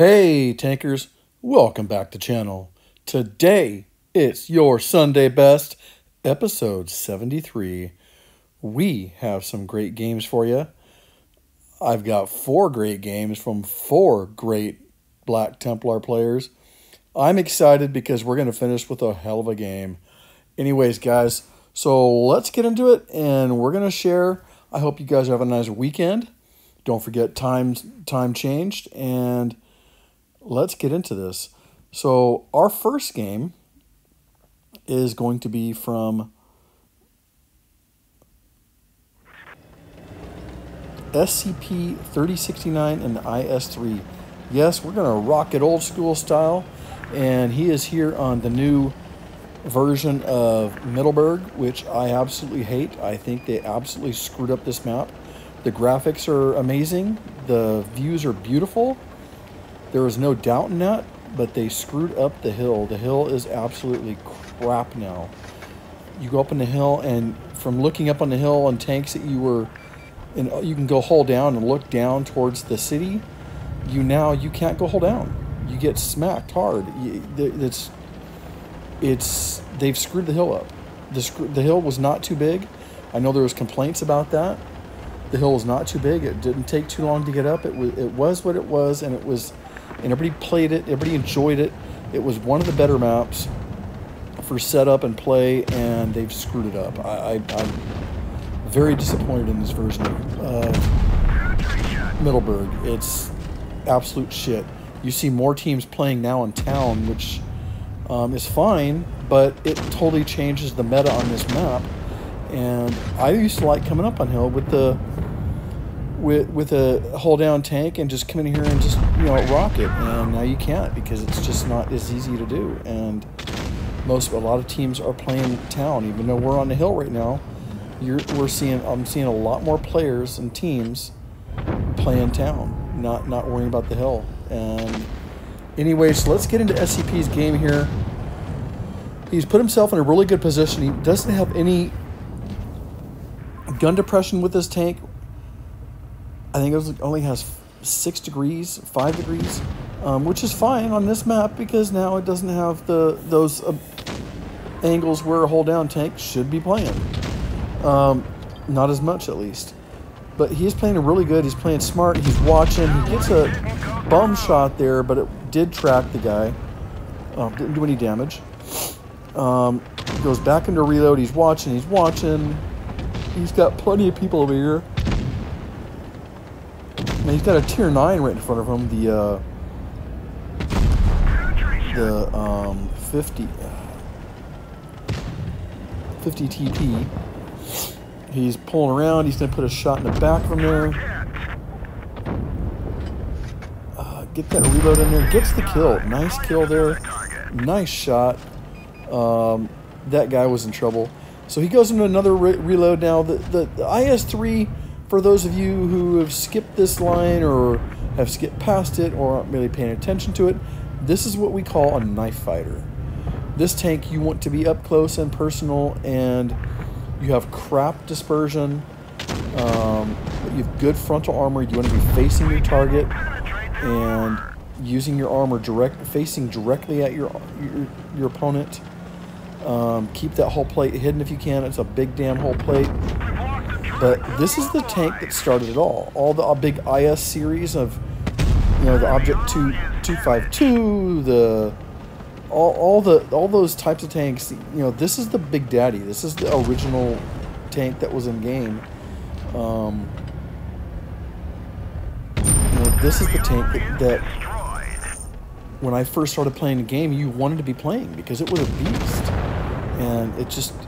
Hey tankers, welcome back to channel. Today it's your Sunday best, episode 73. We have some great games for you. I've got 4 great games from 4 great Black Templar players. I'm excited because we're going to finish with a hell of a game. Anyways guys, so let's get into it and we're going to share. I hope you guys have a nice weekend. Don't forget time changed, and let's get into this. So our first game is going to be from SCP-3069 and IS-3. Yes, we're going to rock it old school style, and he is here on the new version of Middleburg, which I absolutely hate. I think they absolutely screwed up this map. The graphics are amazing. The views are beautiful. There is no doubt in that, but they screwed up the hill. The hill is absolutely crap now. You go up on the hill, and from looking up on the hill on tanks that you were, and you can go hull down and look down towards the city. You can't go hull down. You get smacked hard. They've screwed the hill up. The hill was not too big. I know there was complaints about that. The hill was not too big. It didn't take too long to get up. It was what it was, and everybody played it. Everybody enjoyed it. It was one of the better maps for setup and play, and they've screwed it up. I'm very disappointed in this version of Middleburg. It's absolute shit. You see more teams playing now in town, which is fine, but it totally changes the meta on this map. And I used to like coming up on hill with a hull down tank and just come in here and just rock it. And now you can't, because it's just not as easy to do. And a lot of teams are playing town, even though we're on the hill right now. I'm seeing a lot more players and teams playing town, not worrying about the hill. And anyway, so let's get into SCP's game here. He's put himself in a really good position. He doesn't have any gun depression with this tank. I think it only has 5 degrees, which is fine on this map, because now it doesn't have those angles where a hull down tank should be playing. Not as much, at least. But he's playing really good. He's playing smart. He's watching. He gets a bum shot there, but it did track the guy. Didn't do any damage. Goes back into reload. He's watching. He's got plenty of people over here. And he's got a tier 9 right in front of him. The 50 TP. He's pulling around. He's gonna put a shot in the back from there. Get that reload in there. Gets the kill. Nice kill there. Nice shot. That guy was in trouble. So he goes into another reload now. The IS-3, for those of you who have skipped this line or have skipped past it or aren't really paying attention to it, this is what we call a knife fighter. This tank, you want to be up close and personal, and you have crap dispersion. You have good frontal armor. You want to be facing your target and using your armor facing directly at your opponent. Keep that hull plate hidden if you can. It's a big damn hull plate. But this is the tank that started it all. All the big IS series of, the Object 252, all those types of tanks. This is the big daddy. This is the original tank that was in game. This is the tank that when I first started playing the game, you wanted to be playing, because it was a beast. And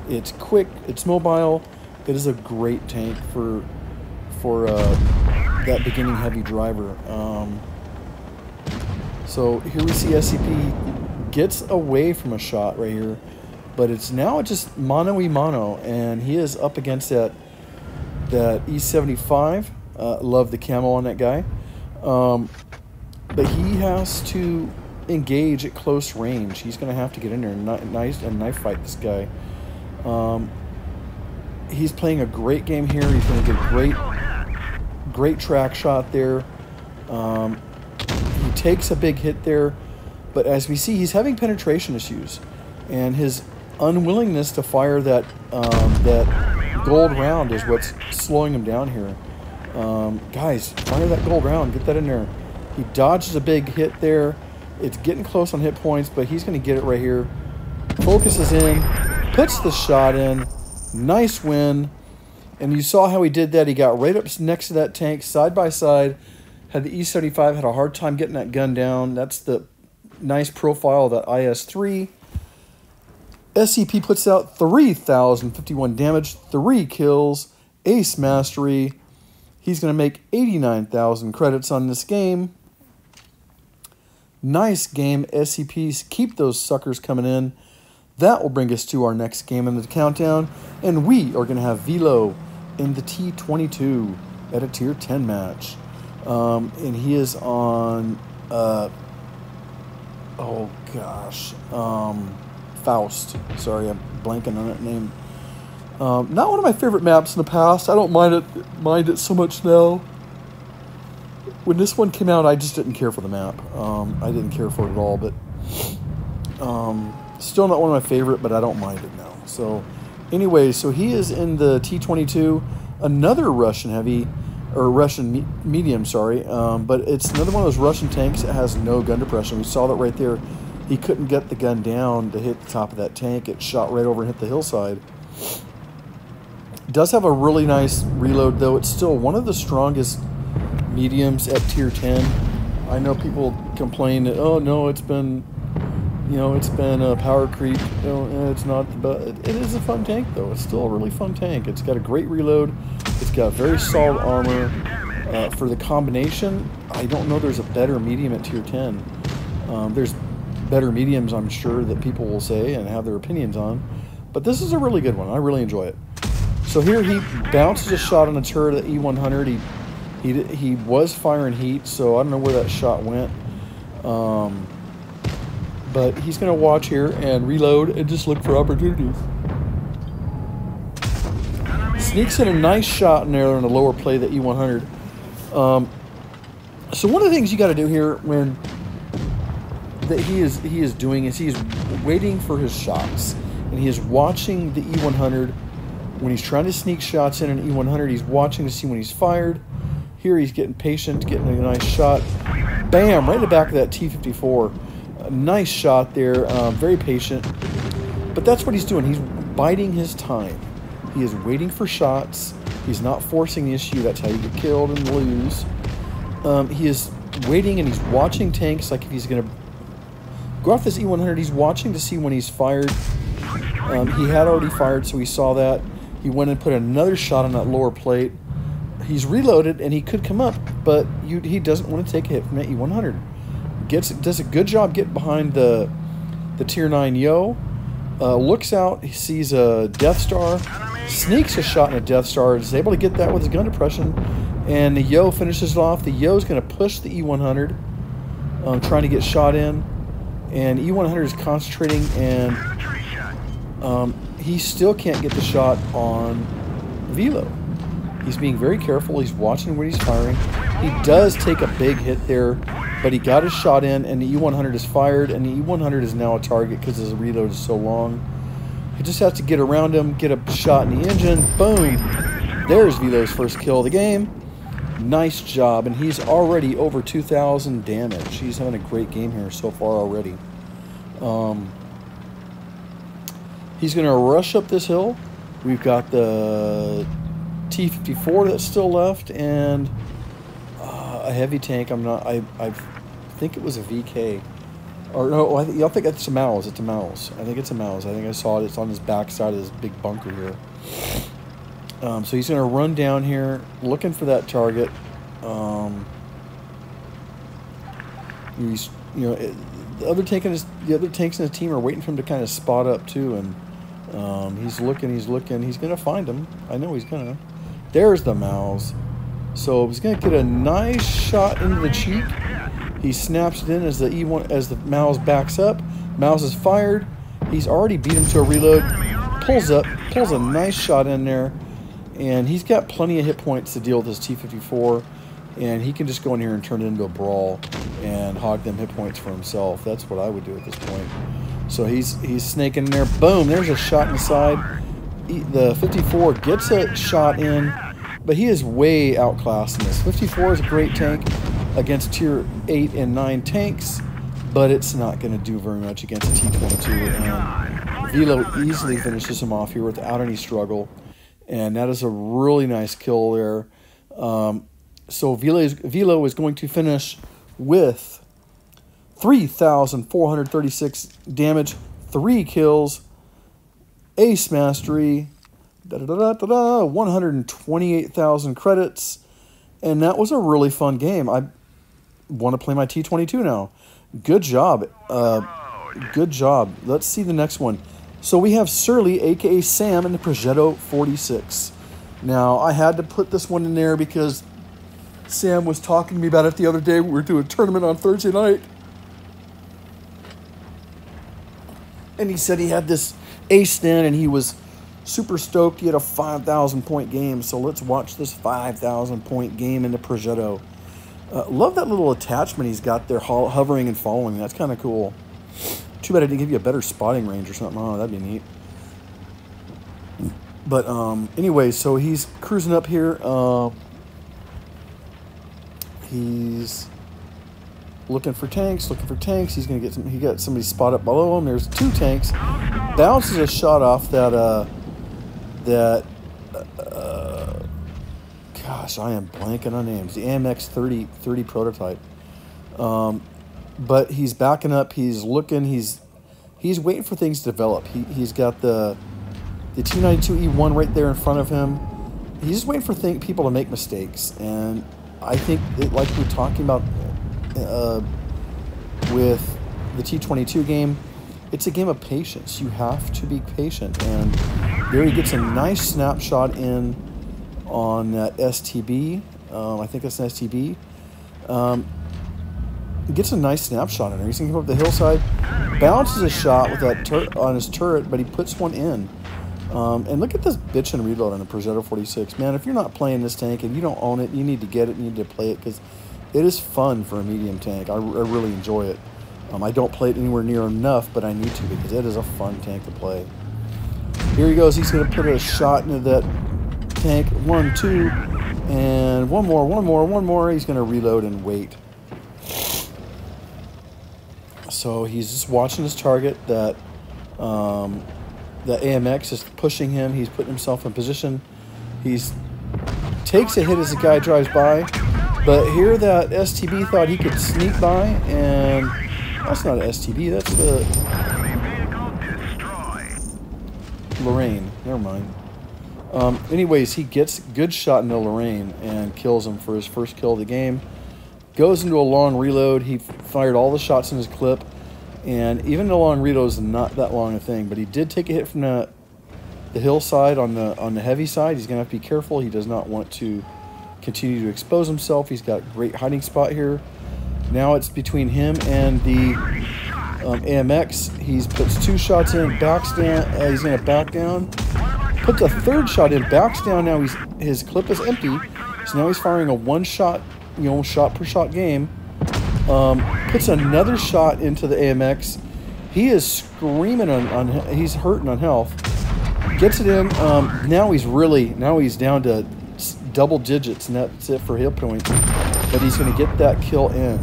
it's quick, it's mobile. It is a great tank for that beginning heavy driver. So here we see SCP gets away from a shot right here, but it's now just mano-y-mano, and he is up against that E75. Love the camo on that guy. But he has to engage at close range. He's going to have to get in there and knife fight this guy. He's playing a great game here. He's going to get a great track shot there. He takes a big hit there, but as we see, he's having penetration issues, and his unwillingness to fire that that gold round is what's slowing him down here. Guys, fire that gold round. Get that in there. He dodges a big hit there. It's getting close on hit points, but he's going to get it right here. Focuses in, puts the shot in. Nice win. And you saw how he did that. He got right up next to that tank, side by side. Had the E75, had a hard time getting that gun down. That's the nice profile of that IS-3. SCP puts out 3,051 damage, 3 kills, ace mastery. He's going to make 89,000 credits on this game. Nice game, SCPs. Keep those suckers coming in. That will bring us to our next game in the countdown. And we are going to have Velo in the T22 at a Tier 10 match. And he is on... oh, gosh. Faust. Sorry, I'm blanking on that name. Not one of my favorite maps in the past. I don't mind it so much now. When this one came out, I just didn't care for the map. I didn't care for it at all, but still not one of my favorite, but I don't mind it now. So anyway, so he is in the T22, another Russian heavy, or Russian medium, sorry, but it's another one of those Russian tanks that has no gun depression. We saw that right there. He couldn't get the gun down to hit the top of that tank. It shot right over and hit the hillside. Does have a really nice reload, though. It's still one of the strongest mediums at Tier 10. I know people complain that, oh no, it's been, you know, it's been a power creep. You know, it's not, but it is a fun tank, though. It's still a really fun tank. It's got a great reload. It's got very solid armor. For the combination, I don't know there's a better medium at Tier 10. There's better mediums, I'm sure, that people will say and have their opinions on, but this is a really good one. I really enjoy it. So here he bounces a shot on a turret at E100. He was firing heat, so I don't know where that shot went. But he's going to watch here and reload and just look for opportunities. Sneaks in a nice shot in there on the lower plate, the E100. So one of the things you got to do here when that he is doing is he is waiting for his shots, and he is watching the E100 when he's trying to sneak shots in an E100. He's watching to see when he's fired. Here he's getting patient, getting a nice shot. Bam! Right in the back of that T-54. A nice shot there. Very patient. But that's what he's doing. He's biding his time. He is waiting for shots. He's not forcing the issue. That's how you get killed and lose. He is waiting and he's watching tanks, like if he's going to go off this E100. He's watching to see when he's fired. He had already fired, so he saw that. He went and put another shot on that lower plate. He's reloaded, and he could come up, but he doesn't want to take a hit from that E100. Does a good job getting behind the Tier 9 Yo. Looks out, he sees a Death Star, sneaks a shot in a Death Star, is able to get that with his gun depression, and the Yo finishes it off. The Yo's going to push the E100, trying to get shot in, and E100 is concentrating, and he still can't get the shot on Velo. He's being very careful. He's watching where he's firing. He does take a big hit there, but he got his shot in, and the E100 is fired, and the E100 is now a target because his reload is so long. He just has to get around him, get a shot in the engine. Boom! There's Velo's first kill of the game. Nice job, and he's already over 2,000 damage. He's having a great game here so far already. He's going to rush up this hill. We've got the T-54 that's still left, and a heavy tank. I think it was a VK. Or no, I think it's a Mouse. It's a Mouse. I think it's a Mouse. I think I saw it. It's on his back side of this big bunker here. So he's going to run down here, looking for that target. He's, you know, the other tanks in his team are waiting for him to kind of spot up too, and he's looking. He's going to find him. I know he's going to. There's the Mouse. So he's going to get a nice shot into the cheek. He snaps it in as the Mouse backs up. Mouse is fired. He's already beat him to a reload. Pulls a nice shot in there. And he's got plenty of hit points to deal with this T-54. and he can just go in here and turn it into a brawl and hog them hit points for himself. That's what I would do at this point. So he's snaking in there. Boom, there's a shot in the side. The 54 gets a shot in, but he is way outclassed in this. 54 is a great tank against tier 8 and 9 tanks, but it's not going to do very much against a T-22, and Velo easily finishes him off here without any struggle, and that is a really nice kill there. So Velo is going to finish with 3,436 damage, 3 kills, ace mastery, 128,000 credits, and that was a really fun game. I want to play my T-22 now. Good job. Good job. Let's see the next one. So we have Surly, a.k.a. Sam, in the Progetto 46. Now, I had to put this one in there because Sam was talking to me about it the other day. We were doing a tournament on Thursday night. And he said he had this ace then, and he was super stoked. He had a 5,000-point game. So let's watch this 5,000-point game in the Progetto. Love that little attachment he's got there, hovering and following. That's kind of cool. Too bad I didn't give you a better spotting range or something. Oh, that'd be neat. But anyway, so he's cruising up here. He's looking for tanks. He's gonna get some. He got somebody spot up below him. There's 2 tanks. Bounces a shot off that. Gosh, I am blanking on names. The AMX 30 prototype. But he's backing up. He's looking. He's waiting for things to develop. He's got the T92E1 right there in front of him. He's just waiting for people to make mistakes. And I think, like we're talking about with the T22 game, it's a game of patience. You have to be patient. And there he gets a nice snapshot in on that STB. I think that's an STB. Gets a nice snapshot in there. He's going to come up the hillside, bounces a shot with that on his turret, but he puts one in. And look at this bitch and reload on a Progetto 46. Man, if you're not playing this tank and you don't own it, you need to get it. You need to play it because it is fun for a medium tank. I really enjoy it. I don't play it anywhere near enough, but I need to because it is a fun tank to play. Here he goes. He's going to put a shot into that tank. 1, 2, and one more. He's going to reload and wait. So he's just watching his target. That AMX is pushing him. He's putting himself in position. Takes a hit as the guy drives by. But here that STB thought he could sneak by, and that's not an STB. That's the Lorraine. Never mind. Anyways, he gets good shot into Lorraine and kills him for his first kill of the game. Goes into a long reload. He fired all the shots in his clip, and even the long reload is not that long a thing. But he did take a hit from the hillside on the heavy side. He's gonna have to be careful. He does not want to continue to expose himself. He's got a great hiding spot here. Now it's between him and the AMX. He's puts 2 shots in, backs down. He's gonna back down. Puts a 3rd shot in, backs down. Now his clip is empty, so now he's firing a 1-shot, shot per shot game. Puts another shot into the AMX. He is screaming he's hurting on health. Gets it in. Now he's down to double digits, and that's it for hit points. But he's going to get that kill in,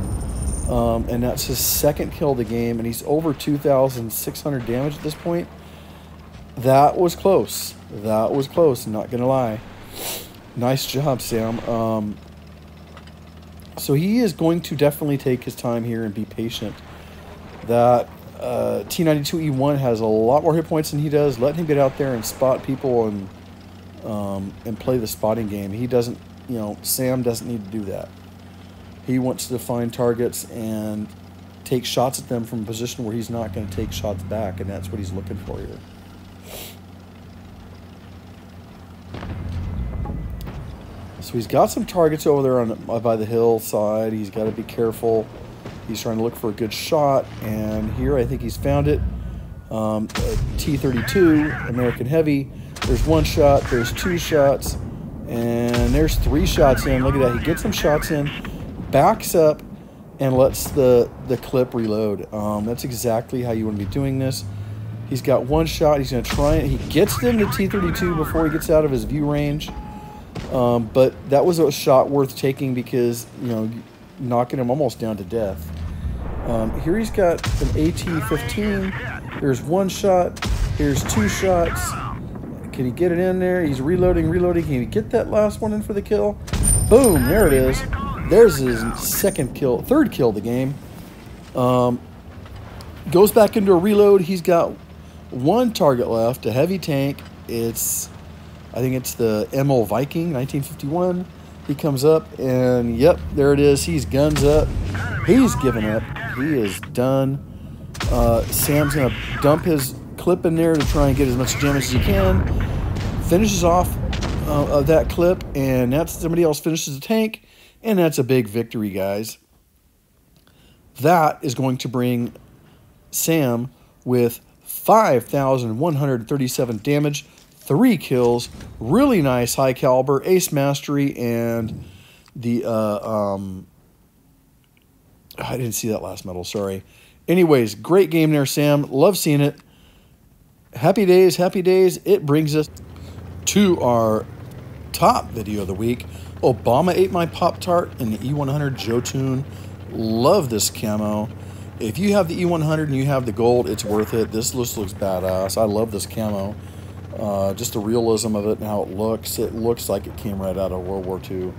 and that's his 2nd kill of the game, and he's over 2,600 damage at this point. That was close. That was close. Not going to lie. Nice job, Sam. So he is going to definitely take his time here and be patient. That T92E1 has a lot more hit points than he does. Let him get out there and spot people and play the spotting game. He doesn't, Sam doesn't need to do that. He wants to find targets and take shots at them from a position where he's not going to take shots back, and that's what he's looking for here. So he's got some targets over there by the hillside. He's got to be careful. He's trying to look for a good shot, and here I think he's found it. T32 American Heavy. There's 1 shot. There's 2 shots, And there's 3 shots in. Look at that. He gets some shots in, backs up, and lets the clip reload. That's exactly how you want to be doing this. He's got 1 shot. He's going to try it. He gets them to T32 before he gets out of his view range. But that was a shot worth taking because, you know, knocking him almost down to death. Here he's got an AT-15. Here's 1 shot. Here's 2 shots. Can he get it in there? He's reloading. Can he get that last one in for the kill? Boom, there it is. There's his 3rd kill of the game. Goes back into a reload. He's got 1 target left, a heavy tank. I think it's the MO Viking, 1951. He comes up, and yep, there it is. He's guns up. He's given up. He is done. Sam's going to dump his clip in there to try and get as much damage as he can. Finishes off of that clip, and that's somebody else finishes the tank, and that's a big victory, guys. That is going to bring Sam with 5,137 damage, 3 kills, really nice high caliber, ace mastery, and the I didn't see that last medal, sorry. Anyways, great game there, Sam. Love seeing it. Happy days, happy days. It brings us to our top video of the week. Obama ate my Pop-Tart in the E100 Jotun. Love this camo. If you have the E100 and you have the gold, it's worth it. This looks badass. I love this camo. Just the realism of it and how it looks. It looks like it came right out of World War II.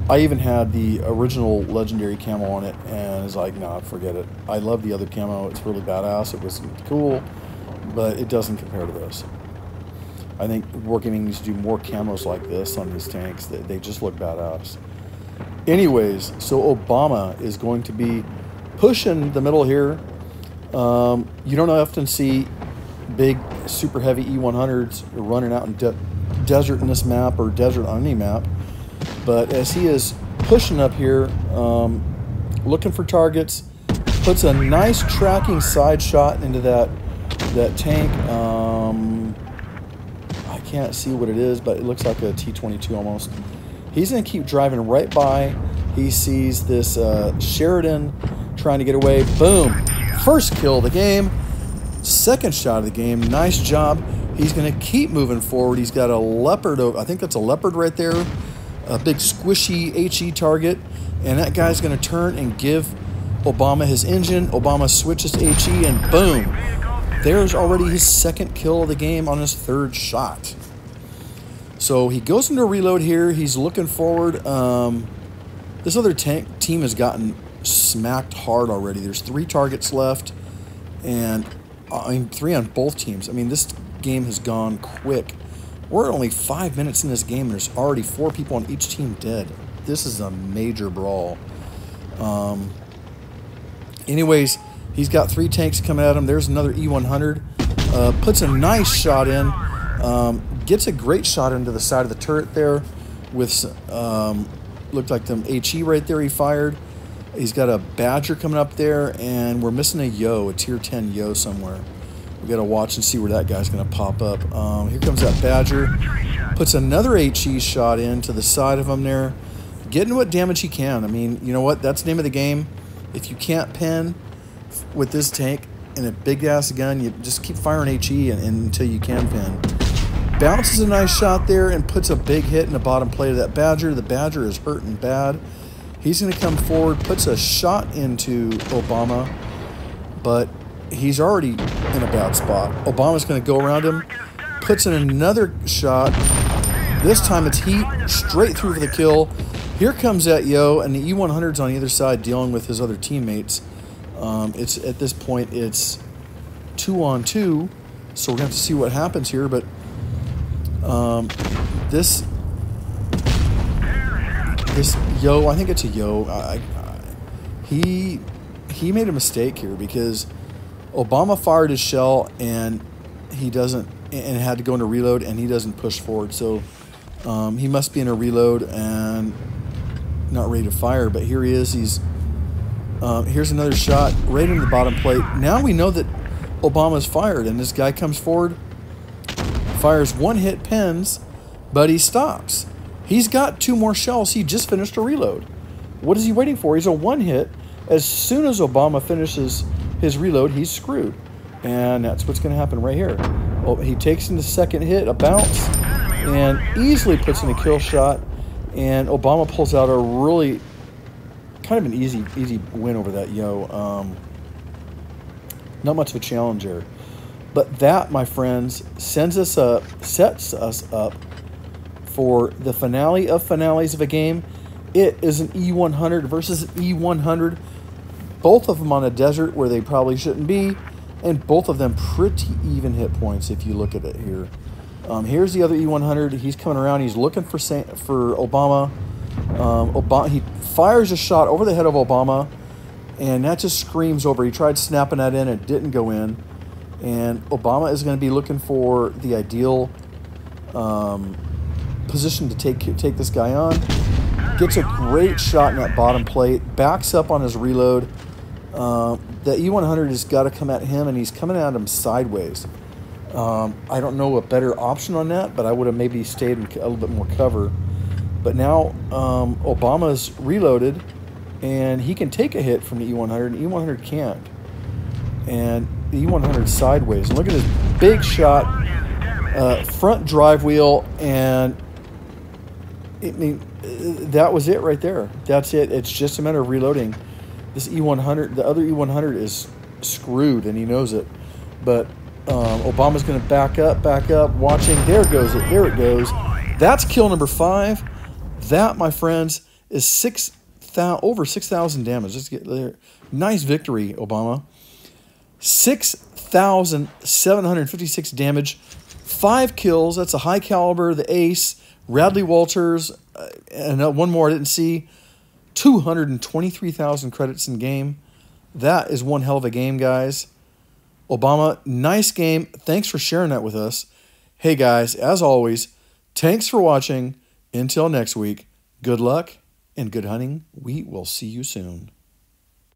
I even had the original legendary camo on it, and it's like, nah, forget it. I love the other camo. It's really badass. It was cool, but it doesn't compare to this. I think Wargaming needs to do more camos like this on these tanks. They just look badass. Anyways, so Obama is going to be pushing the middle here. You don't often see big, super heavy E100s running out in desert in this map or desert on any map. But as he is pushing up here, looking for targets, puts a nice tracking side shot into that tank. I can't see what it is, but it looks like a T-22 almost. He's going to keep driving right by. He sees this Sheridan trying to get away. Boom. 1st kill of the game. 2nd shot of the game. Nice job. He's going to keep moving forward. He's got a Leopard. I think that's a Leopard right there. A big squishy HE target. And that guy's going to turn and give Obama his engine. Obama switches to HE, and boom. There's already his 2nd kill of the game on his 3rd shot. So he goes into a reload here. He's looking forward. This other team has gotten smacked hard already. There's 3 targets left, and I mean 3 on both teams. I mean, this game has gone quick. We're only 5 minutes in this game, and there's already 4 people on each team dead. This is a major brawl. Anyways, he's got 3 tanks coming at him. There's another E100. Puts a nice shot in. Gets a great shot into the side of the turret there with, looked like them HE right there he fired. He's got a Badger coming up there, and we're missing a Yo, a tier 10 Yo somewhere. We got to watch and see where that guy's going to pop up. Here comes that Badger. Puts another HE shot in to the side of him there. Getting what damage he can. I mean, you know what? That's the name of the game. If you can't pin with this tank and a big-ass gun, you just keep firing HE until you can pin. Bounces a nice shot there and puts a big hit in the bottom plate of that Badger. The Badger is hurting bad. He's going to come forward, puts a shot into Obama, but he's already in a bad spot. Obama's going to go around him, puts in another shot. This time it's heat, straight through for the kill. Here comes that Yo, and the E100's on the other side dealing with his other teammates. It's at this point, it's 2-on-2, so we're going to have to see what happens here, but this Yo, I think it's a Yo. He made a mistake here because Obama fired his shell and he doesn't, and had to go into reload, and he doesn't push forward. So he must be in a reload and not ready to fire. But here he is. Here's another shot right in the bottom plate. Now we know that Obama's fired, and this guy comes forward, fires 1 hit, pins, But he stops. He's got 2 more shells. He just finished a reload. What is he waiting for? He's a one-hit. As soon as Obama finishes his reload, he's screwed. And that's what's going to happen right here. Oh, he takes in the second hit, a bounce, and easily puts in a kill shot. And Obama pulls out a really kind of an easy win over that Yo. Not much of a challenge there. But that, my friends, sets us up for the finale of finales of a game. It is an E100 versus an E100. Both of them on a desert where they probably shouldn't be. And both of them pretty even hit points if you look at it here. Here's the other E100. He's coming around. He's looking for Obama. He fires a shot over the head of Obama. And that just screams over. He tried snapping that in. It didn't go in. And Obama is going to be looking for the ideal position to take this guy on. Gets a great shot in that bottom plate. Backs up on his reload. The E100 has got to come at him, and he's coming at him sideways. I don't know a better option on that, but I would have maybe stayed in a little bit more cover. But now Obama's reloaded, and he can take a hit from the E100, and E100 can't. And the E100 sideways. And look at this big shot, front drive wheel, and I mean, that was it right there. That's it. It's just a matter of reloading. This E100, the other E100 is screwed, and he knows it. But Obama's going to back up, watching. There it goes. That's kill number 5. That, my friends, is over 6,000 damage. Let's get there. Nice victory, Obama. 6,756 damage. 5 kills. That's a high caliber. The ace. Radley Walters. And one more I didn't see. 223,000 credits in game. That is one hell of a game, guys. Obama, nice game. Thanks for sharing that with us. Hey, guys, as always, thanks for watching. Until next week, good luck and good hunting. We will see you soon.